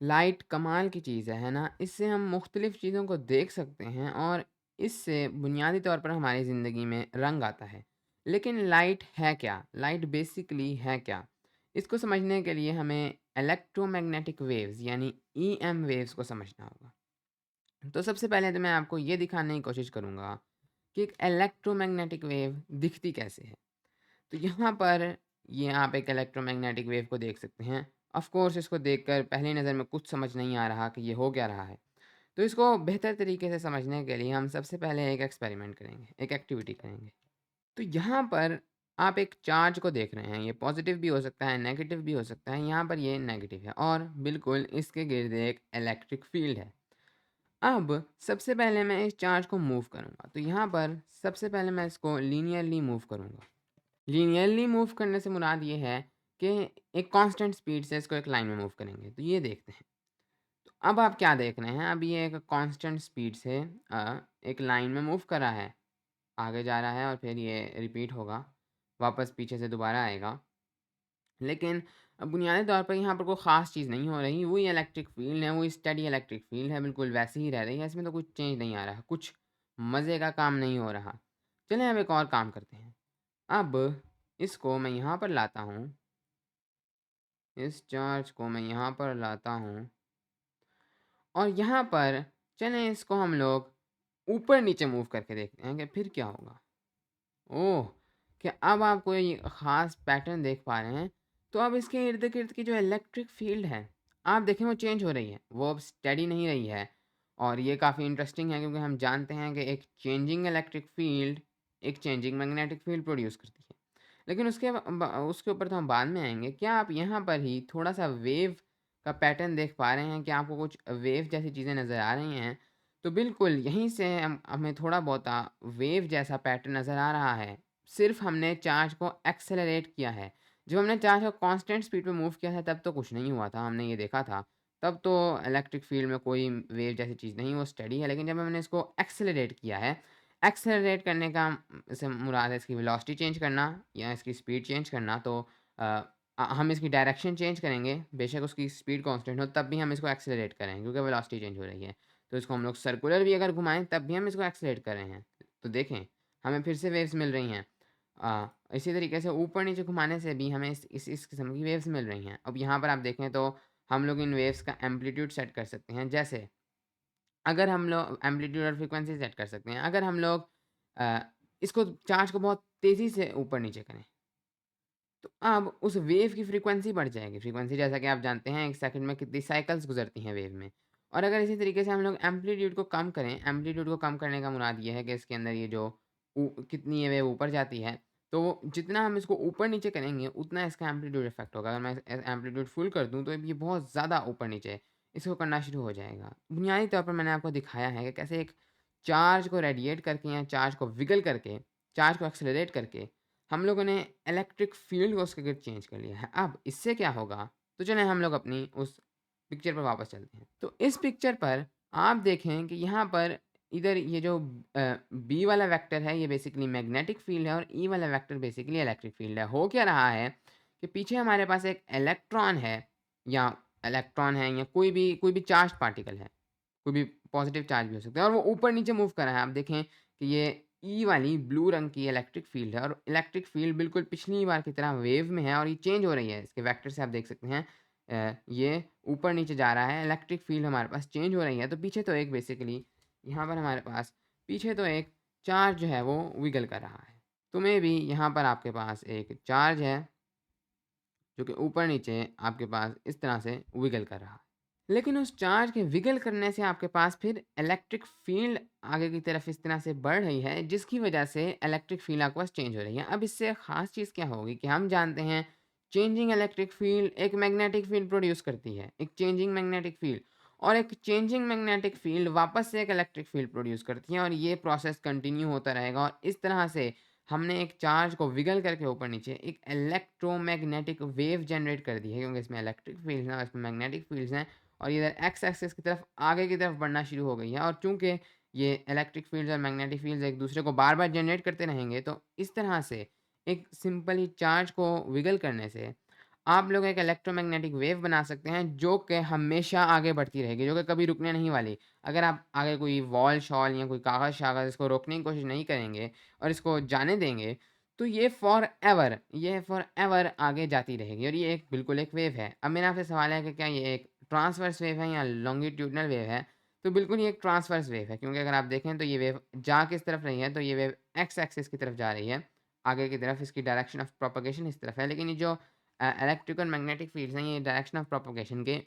Light कमाल की चीज़ है ना? इससे हम मुख्तलिफ़ चीज़ों को देख सकते हैं और इससे बुनियादी तौर पर हमारी ज़िंदगी में रंग आता है। लेकिन लाइट है क्या? लाइट बेसिकली है क्या? इसको समझने के लिए हमें इलेक्ट्रोमैग्नेटिक वेव्स यानी ईएम वेव्स को समझना होगा। तो सबसे पहले तो मैं आपको ये दिखाने की कोशिश करूँगा कि एक इलेक्ट्रोमैग्नेटिक वेव दिखती कैसे है। तो यहाँ पर ये आप एक इलेक्ट्रोमैग्नेटिक वेव को देख सकते हैं। ऑफ़ कोर्स इसको देखकर पहली नज़र में कुछ समझ नहीं आ रहा कि ये हो क्या रहा है। तो इसको बेहतर तरीके से समझने के लिए हम सबसे पहले एक एक्सपेरिमेंट करेंगे, एक एक्टिविटी करेंगे। तो यहाँ पर आप एक चार्ज को देख रहे हैं, ये पॉज़िटिव भी हो सकता है, नेगेटिव भी हो सकता है, यहाँ पर ये नेगेटिव है और बिल्कुल इसके गिर्द एक इलेक्ट्रिक फ़ील्ड है। अब सबसे पहले मैं इस चार्ज को मूव करूँगा, तो यहाँ पर सबसे पहले मैं इसको लीनियरली मूव करूँगा। लीनियरली मूव करने से मुराद ये है कि एक कांस्टेंट स्पीड से इसको एक लाइन में मूव करेंगे। तो ये देखते हैं। तो अब आप क्या देख रहे हैं? अब ये एक कांस्टेंट स्पीड से एक लाइन में मूव कर रहा है। आगे जा रहा है और फिर ये रिपीट होगा। वापस पीछे से दोबारा आएगा। लेकिन बुनियादी तौर पर यहाँ पर कोई ख़ास चीज़ नहीं हो रही। वही इलेक्ट्रिक फ़ील्ड है, वही स्टेडी इलेक्ट्रिक फ़ील्ड है, बिल्कुल वैसे ही रह रही है। इसमें तो कुछ चेंज नहीं आ रहा। कुछ मज़े का काम नहीं हो रहा। चलें अब एक और काम करते हैं। अब इसको मैं यहाँ पर लाता हूँ। इस चार्ज को मैं यहाँ पर लाता हूँ और यहाँ पर चलें इसको हम लोग ऊपर-नीचे मूव करके देखते हैं कि फिर क्या होगा। ओह! क्या अब आप कोई ख़ास पैटर्न देख पा रहे हैं? तो अब इसके इर्द-गिर्द की जो इलेक्ट्रिक फ़ील्ड है, आप देखें वो चेंज हो रही है। वो अब स्टेडी नहीं रही है और ये काफ़ी इंटरेस्टिंग है क्योंकि हम जानते हैं कि एक चेंजिंग इलेक्ट्रिक फ़ील्ड एक चेंजिंग मैग्नेटिक फ़ील्ड प्रोड्यूस करती है। लेकिन उसके ऊपर तो हम बाद में आएँगे। क्या आप यहाँ पर ही थोड़ा-सा वेव का पैटर्न देख पा रहे हैं? क्या आपको कुछ वेव जैसी चीज़ें नज़र आ रही हैं? तो बिल्कुल यहीं से हम हमें थोड़ा बहुता वेव जैसा पैटर्न नज़र आ रहा है। सिर्फ़ हमने चार्ज को एक्सेलरेट किया है। जब हमने चार्ज को कांस्टेंट स्पीड पे मूव किया था तब तो कुछ नहीं हुआ था, हमने ये देखा था। तब तो इलेक्ट्रिक फ़ील्ड में कोई वेव जैसी चीज़ नहीं, वो स्टेडी है। लेकिन जब हमने इसको एक्सेलरेट किया है, एक्सेलरेट करने का से मुराद है इसकी वेलोसिटी चेंज करना या इसकी स्पीड चेंज करना। तो अ हम इसकी डायरेक्शन चेंज करेंगे, बेशक उसकी स्पीड कांस्टेंट हो तब भी हम इसको एक्सेलरेट करेंगे क्योंकि वेलोसिटी चेंज हो रही है। तो इसको हम लोग सर्कुलर भी अगर घुमाएँ तब भी हम इसको एक्सेलरेट कर रहे हैं। तो देखें, हमें फिर से वेव्स मिल रही हैं। इसी तरीके से ऊपर-नीचे घुमाने से भी हमें इस किस्म की वेव्स मिल रही हैं। अब यहाँ पर आप देखें तो हम लोग इन वेव्स का एम्पलीट्यूड सेट कर सकते हैं। जैसे अगर हम लोग एम्पलीट्यूड और फ्रीक्वेंसी सेट कर सकते हैं। अगर हम लोग अ, इसको चार्ज को बहुत तेज़ी से ऊपर-नीचे करें, तो अब उस वेव की फ्रीक्वेंसी बढ़ जाएगी। फ्रीक्वेंसी जैसा कि आप जानते हैं 1 सेकंड में कितनी साइकिल्स गुज़रती हैं वेव में। और अगर इसी तरीके से हम लोग एम्पलीट्यूड को कम करें, एम्पलीट्यूड को कम करने का मुराद ये है कि इसके अंदर ये जो कितनी ये वेव ऊपर जाती है, तो जितना हम इसको ऊपर-नीचे करेंगे, उतना इसका एम्पलीट्यूड इफ़ेक्ट होगा। अगर मैं एम्पलीट्यूड फुल कर दूँ, तो ये बहुत ज़्यादा ऊपर-नीचे इसको करना शुरू हो जाएगा। बुनियादी तौर पर मैंने आपको दिखाया है कि कैसे एक चार्ज को रेडिएट करके या चार्ज को विगल करके, चार्ज को एक्सेलरेट करके हम लोगों ने इलेक्ट्रिक फ़ील्ड को उसके गिर्द चेंज कर लिया है। अब इससे क्या होगा? तो चलें हम लोग अपनी उस पिक्चर पर वापस चलते हैं। तो इस पिक्चर पर आप देखें कि यहाँ पर इधर ये जो बी वाला वेक्टर है ये बेसिकली मैग्नेटिक फ़ील्ड है और ई वाला वेक्टर बेसिकली इलेक्ट्रिक फ़ील्ड है। हो क्या रहा है कि पीछे हमारे पास एक या इलेक्ट्रॉन है या कोई भी चार्ज्ड पार्टिकल है। कोई भी पॉज़िटिव चार्ज भी हो सकता है और वो ऊपर-नीचे मूव कर रहा है। आप देखें कि ये ई वाली ब्लू रंग की इलेक्ट्रिक फ़ील्ड है और इलेक्ट्रिक फ़ील्ड बिल्कुल पिछली बार की तरह वेव में है और ये चेंज हो रही है। इसके वेक्टर से आप देख सकते हैं ये ऊपर-नीचे जा रहा है, इलेक्ट्रिक फ़ील्ड हमारे पास चेंज हो रही है। तो पीछे तो एक बेसिकली यहाँ पर हमारे पास पीछे तो एक चार्ज जो है वो विगल कर रहा है। तो मेबी यहाँ पर आपके पास एक चार्ज है जो कि ऊपर-नीचे आपके पास इस तरह से विगल कर रहा है। लेकिन उस चार्ज के विगल करने से आपके पास फिर इलेक्ट्रिक फ़ील्ड आगे की तरफ इस तरह से बढ़ रही है, जिसकी वजह से इलेक्ट्रिक फ़ील्ड आपके पास चेंज हो रही है। अब इससे ख़ास चीज़ क्या होगी कि हम जानते हैं चेंजिंग इलेक्ट्रिक फ़ील्ड एक मैग्नेटिक फ़ील्ड प्रोड्यूस करती है, एक चेंजिंग मैग्नेटिक फ़ील्ड और एक चेंजिंग मैग्नेटिक फ़ील्ड वापस से एक इलेक्ट्रिक फ़ील्ड प्रोड्यूस करती है और ये प्रोसेस कंटिन्यू होता रहेगा और इस तरह से हमने एक चार्ज को विगल करके ऊपर-नीचे एक इलेक्ट्रोमैग्नेटिक वेव जनरेट कर दी है क्योंकि इसमें इलेक्ट्रिक फ़ील्ड्स हैं और इसमें मैग्नेटिक फ़ील्ड्स हैं। और इधर एक्स एक्सिस की तरफ आगे की तरफ बढ़ना शुरू हो गई है और चूँकि ये इलेक्ट्रिक फ़ील्ड्स और मैग्नेटिक फ़ील्ड्स एक दूसरे को बार-बार जनरेट करते रहेंगे, तो इस तरह से एक सिंपल ही चार्ज को विगल करने से आप लोग एक इलेक्ट्रोमैग्नेटिक वेव बना सकते हैं जो कि हमेशा आगे बढ़ती रहेगी, जो कि कभी रुकने नहीं वाली। अगर आप आगे कोई वॉल-शॉल या कोई कागज़-शागज़ इसको रोकने की कोशिश नहीं करेंगे और इसको जाने देंगे, तो ये फॉर एवर आगे जाती रहेगी और ये एक बिल्कुल एक वेव है। अब मेरा आपसे सवाल है कि क्या ये एक ट्रांसवर्स वेव है या लॉन्गिट्यूडिनल वेव है? तो बिल्कुल ये एक ट्रांसवर्स वेव है, क्योंकि अगर आप देखें तो ये वेव जा किस तरफ रही है, तो ये वेव एक्स एक्सिस की तरफ जा रही है, आगे की तरफ। इसकी डायरेक्शन ऑफ प्रोपगेशन इस तरफ है, लेकिन ये जो इलेक्ट्रिकल मैग्नेटिक फील्ड्स हैं, ये डायरेक्शन ऑफ प्रोपगेशन के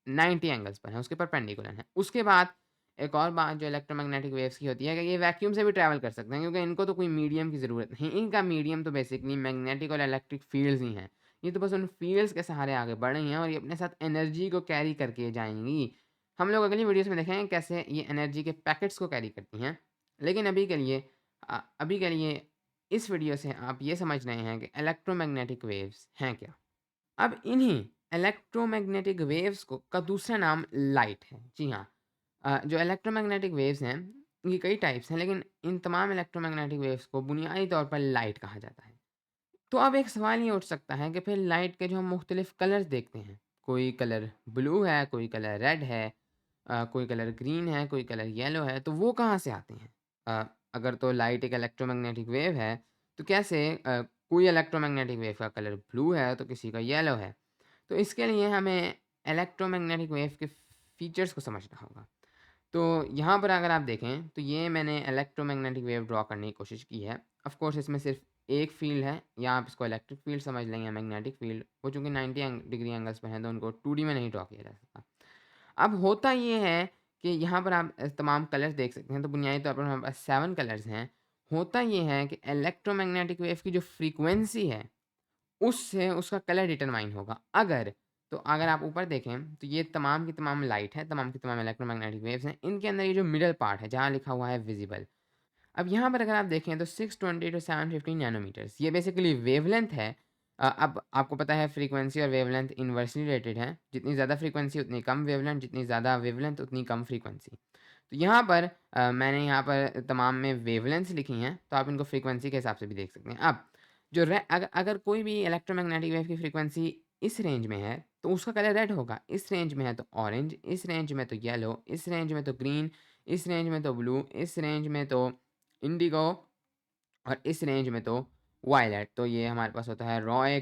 90 एंगल्स पर हैं, उसके परपेंडिकुलर हैं। उसके बाद एक और बात जो इलेक्ट्रोमैग्नेटिक वेव्स की होती है कि ये वैक्यूम से भी ट्रैवल कर सकते हैं, क्योंकि इनको तो कोई मीडियम की ज़रूरत नहीं। इनका मीडियम तो बेसिकली मैग्नेटिक और इलेक्ट्रिक फील्ड्स ही हैं। ये तो बस उन फील्ड्स के सहारे आगे बढ़ रही हैं और ये अपने साथ एनर्जी को कैरी करके जाएँगी। हम लोग अगली वीडियोज़ में देखेंगे कैसे ये एनर्जी के पैकेट्स को कैरी करती हैं। लेकिन अभी के लिए इस वीडियो से आप ये समझ रहे हैं कि इलेक्ट्रोमैग्नेटिक वेव्स हैं क्या? अब इन्हीं इलेक्ट्रोमैग्नेटिक वेव्स को का दूसरा नाम लाइट है। जी हाँ। जो इलेक्ट्रोमैग्नेटिक वेव्स हैं, ये कई टाइप्स हैं, लेकिन इन तमाम इलेक्ट्रोमैग्नेटिक वेव्स को बुनियादी तौर पर लाइट कहा जाता है। तो अब एक सवाल ये उठ सकता है कि फिर लाइट के जो हम मुख्तलिफ कलर्स देखते हैं, कोई कलर ब्लू है, कोई कलर रेड है, कोई कलर ग्रीन है, कोई कलर येलो है, तो वो कहाँ से आते हैं? अगर तो लाइट एक इलेक्ट्रोमैग्नेटिक वेव है, तो कैसे कोई इलेक्ट्रोमैग्नेटिक वेव का कलर ब्लू है, तो किसी का येलो है? तो इसके लिए हमें इलेक्ट्रोमैग्नेटिक वेव के फीचर्स को समझना होगा। तो यहाँ पर अगर आप देखें, तो ये मैंने इलेक्ट्रोमैग्नेटिक वेव ड्रॉ करने की कोशिश की है। ऑफ़ कोर्स इसमें सिर्फ़ एक फ़ील्ड है, या आप इसको इलेक्ट्रिक फ़ील्ड समझ लें या मैग्नेटिक फ़ील्ड। वो चूँकि 90 डिग्री एंगल्स पे हैं, तो उनको 2D में नहीं ड्रॉ किया जा सकता। अब होता ये है कि यहाँ पर आप तमाम कलर्स देख सकते हैं, तो बुनियादी तौर पर हमारे पास 7 कलर्स हैं। होता ये है कि इलेक्ट्रोमैग्नेटिक वेव की जो फ्रीक्वेंसी है, उससे उसका कलर डिटरमाइन होगा। अगर आप ऊपर देखें, तो ये तमाम की तमाम लाइट है, तमाम की तमाम इलेक्ट्रोमैग्नेटिक वेव्स हैं। इनके अंदर ये जो मिडल पार्ट है, जहाँ लिखा हुआ है विज़िबल। अब यहाँ पर अगर आप देखें तो 620 टू 750 नैनोमीटर्स ये बेसिकली वेवलेंथ है। अब आपको पता है फ्रीक्वेंसी और वेवलेंथ इनवर्सली रिलेटेड हैं। जितनी ज़्यादा फ्रीक्वेंसी उतनी कम वेवलेंथ, जितनी ज़्यादा वेवलेंथ उतनी कम फ्रीक्वेंसी। तो यहाँ पर मैंने यहाँ पर तमाम में वेवलेंथ्स लिखी हैं, तो आप इनको फ्रीक्वेंसी के हिसाब से भी देख सकते हैं। अब जो रे अगर अगर कोई भी इलेक्ट्रोमैग्नेटिक वेव की फ्रीक्वेंसी इस रेंज में है, तो उसका कलर रेड होगा। इस रेंज में है तो ऑरेंज, इस रेंज में तो येलो, इस रेंज में तो ग्रीन, इस रेंज में तो ब्लू, इस रेंज में तो इंडिगो और इस रेंज में तो वायलेट। तो ये हमारे पास होता है रॉय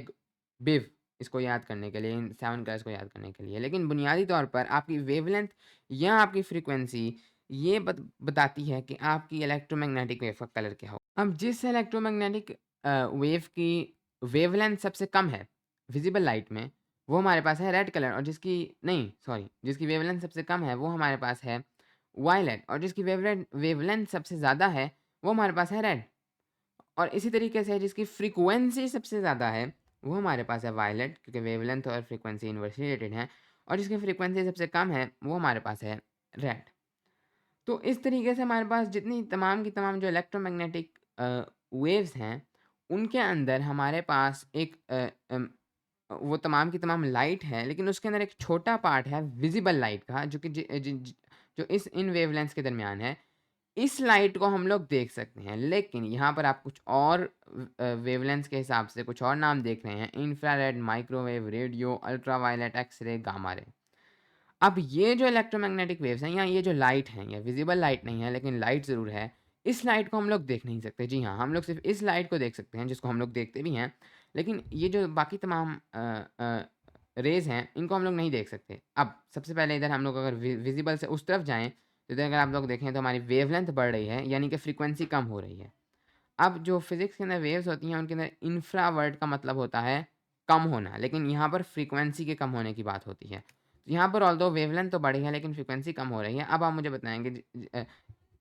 बिव, इसको याद करने के लिए, इन 7 कलर्स को याद करने के लिए। लेकिन बुनियादी तौर पर आपकी वेवलेंथ या आपकी फ्रीक्वेंसी ये बताती है कि आपकी इलेक्ट्रोमैग्नेटिक वेव का कलर क्या हो। अब जिस इलेक्ट्रोमैग्नेटिक वेव की वेवलेंथ सबसे कम है विजिबल लाइट में, वो हमारे पास है रेड कलर, और जिसकी वेवलेंथ सबसे कम है वो हमारे पास है वायलेट, और जिसकी वेवलेंथ सबसे ज़्यादा है वो हमारे पास है रेड। और इसी तरीके से जिसकी फ्रीक्वेंसी सबसे ज़्यादा है, वो हमारे पास है वायलेट, क्योंकि वेवलेंथ और फ्रीक्वेंसी इनवर्सली रिलेटेड हैं, और जिसकी फ्रीक्वेंसी सबसे कम है, वो हमारे पास है रेड। तो इस तरीके से हमारे पास जितनी तमाम की तमाम जो इलेक्ट्रोमैग्नेटिक वेव्स हैं, उनके अंदर हमारे पास वो तमाम की तमाम लाइट है, लेकिन उसके अंदर एक छोटा पार्ट है विज़िबल लाइट का, जो कि जि जि जि जो इस इन वेवलेंथ्स के दरमियान है। इस लाइट को हम लोग देख सकते हैं, लेकिन यहाँ पर आप कुछ और वेवलेंथ्स के हिसाब से कुछ और नाम देख रहे हैं, infrared, microwave, radio, ultraviolet, X-ray, gamma ray. अब ये जो इलेक्ट्रोमैग्नेटिक वेव्स हैं, या ये जो लाइट हैं, ये विज़िबल लाइट नहीं है, लेकिन लाइट ज़रूर है। इस लाइट को हम लोग देख नहीं सकते। जी हाँ, हम लोग सिर्फ़ इस लाइट को देख सकते हैं, जिसको हम लोग देखते भी हैं, लेकिन ये जो बाकी तमाम रेज़ हैं, इनको हम लोग नहीं देख सकते। अब सबसे पहले इधर हम लोग अगर विज़िबल से उस तरफ जाएँ, तो इधर अगर आप लोग देखें तो हमारी वेवलेंथ बढ़ रही है, यानी कि फ्रीक्वेंसी कम हो रही है। अब जो फ़िज़िक्स के अंदर वेव्स होती हैं, उनके अंदर इंफ्रावर्ड का मतलब होता है कम होना, लेकिन यहाँ पर फ्रीक्वेंसी के कम होने की बात होती है। यहाँ पर ऑल्दो वेवलेंथ तो बढ़ी है, लेकिन फ्रीक्वेंसी कम हो रही है। अब आप मुझे बताएँगे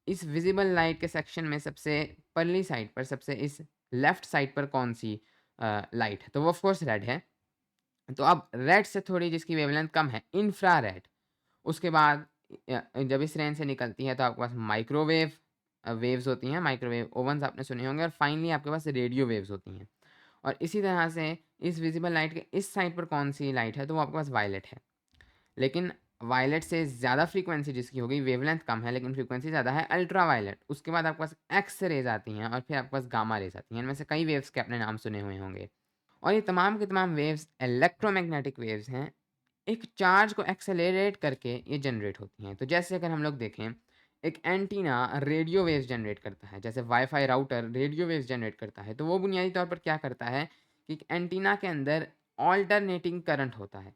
इस विज़िबल लाइट के सेक्शन में सबसे परली साइड पर, सबसे इस लेफ्ट साइड पर कौन-सी लाइट है? तो वो ऑफ़ कोर्स रेड है। तो अब रेड से थोड़ी जिसकी वेवलेंथ कम है, इंफ्रारेड। उसके बाद जब इस रेंज से निकलती है, तो आपके पास माइक्रोवेव वेव्स होती हैं, माइक्रोवेव ओवन्स आपने सुने होंगे, और फाइनली आपके पास रेडियो वेव्स होती हैं। और इसी तरह से इस विज़िबल लाइट के इस साइड पर कौन-सी लाइट है, तो वो आपके पास वायलेट है। लेकिन वायलेट से ज़्यादा फ्रीक्वेंसी जिसकी हो गई, वेवलेंथ कम है लेकिन फ्रीक्वेंसी ज़्यादा है, अल्ट्रावायलेट। उसके बाद आपके पास एक्स रेज़ आती हैं, और फिर आपके पास गामा रेज़ आती हैं। इनमें से कई वेव्स के आपने नाम सुने हुए होंगे। और ये तमाम के तमाम वेव्स इलेक्ट्रोमैग्नेटिक वेव्स हैं। एक चार्ज को एक्सेलरेट करके ये जनरेट होती हैं। तो जैसे अगर हम लोग देखें, एक एंटीना रेडियो वेव्स जनरेट करता है, जैसे wifi router radio waves generate करता है, तो वो बुनियादी तौर पर क्या करता है कि एक एंटीना के अंदर अल्टरनेटिंग करंट होता है।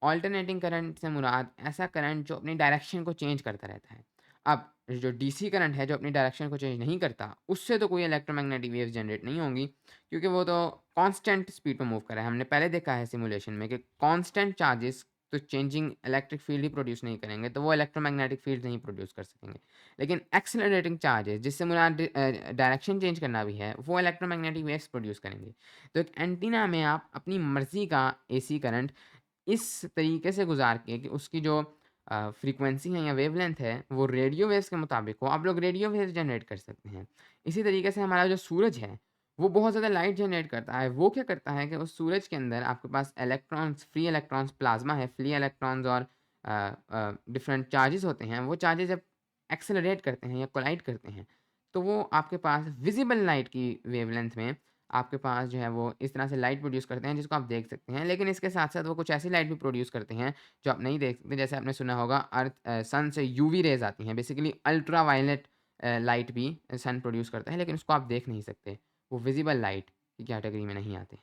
अल्टरनेटिंग करंट से मुराद ऐसा करंट जो अपनी डायरेक्शन को चेंज करता रहता है। अब जो डीसी करंट है जो अपनी डायरेक्शन को चेंज नहीं करता, उससे तो कोई इलेक्ट्रोमैग्नेटिक वेव्स जनरेट नहीं होंगी, क्योंकि वो तो कांस्टेंट स्पीड पे मूव कर रहा है। हमने पहले देखा है सिमुलेशन में कि कांस्टेंट चार्जेस तो चेंजिंग इलेक्ट्रिक फील्ड ही प्रोड्यूस नहीं करेंगे, तो वो इलेक्ट्रोमैग्नेटिक फील्ड नहीं प्रोड्यूस कर सकेंगे। लेकिन एक्सेलरेटिंग चार्जेस जिससे मुराद डायरेक्शन चेंज करना भी है, वो इलेक्ट्रोमैग्नेटिक वेव्स प्रोड्यूस करेंगे। तो एक एंटीना में आप अपनी मर्ज़ी का एसी करंट इस तरीके से गुज़ार के कि उसकी जो फ्रीक्वेंसी है या वेवलेंथ है, वो रेडियो वेव्स के मुताबिक हो, आप लोग रेडियो वेव्स जनरेट कर सकते हैं। इसी तरीके से हमारा जो सूरज है, वो बहुत ज़्यादा लाइट जनरेट करता है। वो क्या करता है कि उस सूरज के अंदर आपके पास इलेक्ट्रॉन्स, फ्री इलेक्ट्रॉन्स, प्लाज़्मा है, फ्री इलेक्ट्रॉन्स और डिफरेंट चार्जेस होते हैं। वो चार्जेस जब एक्सेलरेट करते हैं या कोलाइड करते हैं, तो वो आपके पास विज़िबल लाइट की वेवलेंथ में आपके पास जो है वो इस तरह से लाइट प्रोड्यूस करते हैं जिसको आप देख सकते हैं। लेकिन इसके साथ-साथ वो कुछ ऐसी लाइट भी प्रोड्यूस करते हैं जो आप नहीं देख सकते। जैसे आपने सुना होगा सन से यूवी रेज़ आती हैं, बेसिकली अल्ट्रा वायलेट लाइट भी सन प्रोड्यूस करता है, लेकिन उसको आप देख नहीं सकते। वो विज़िबल लाइट की कैटेगरी में नहीं आते।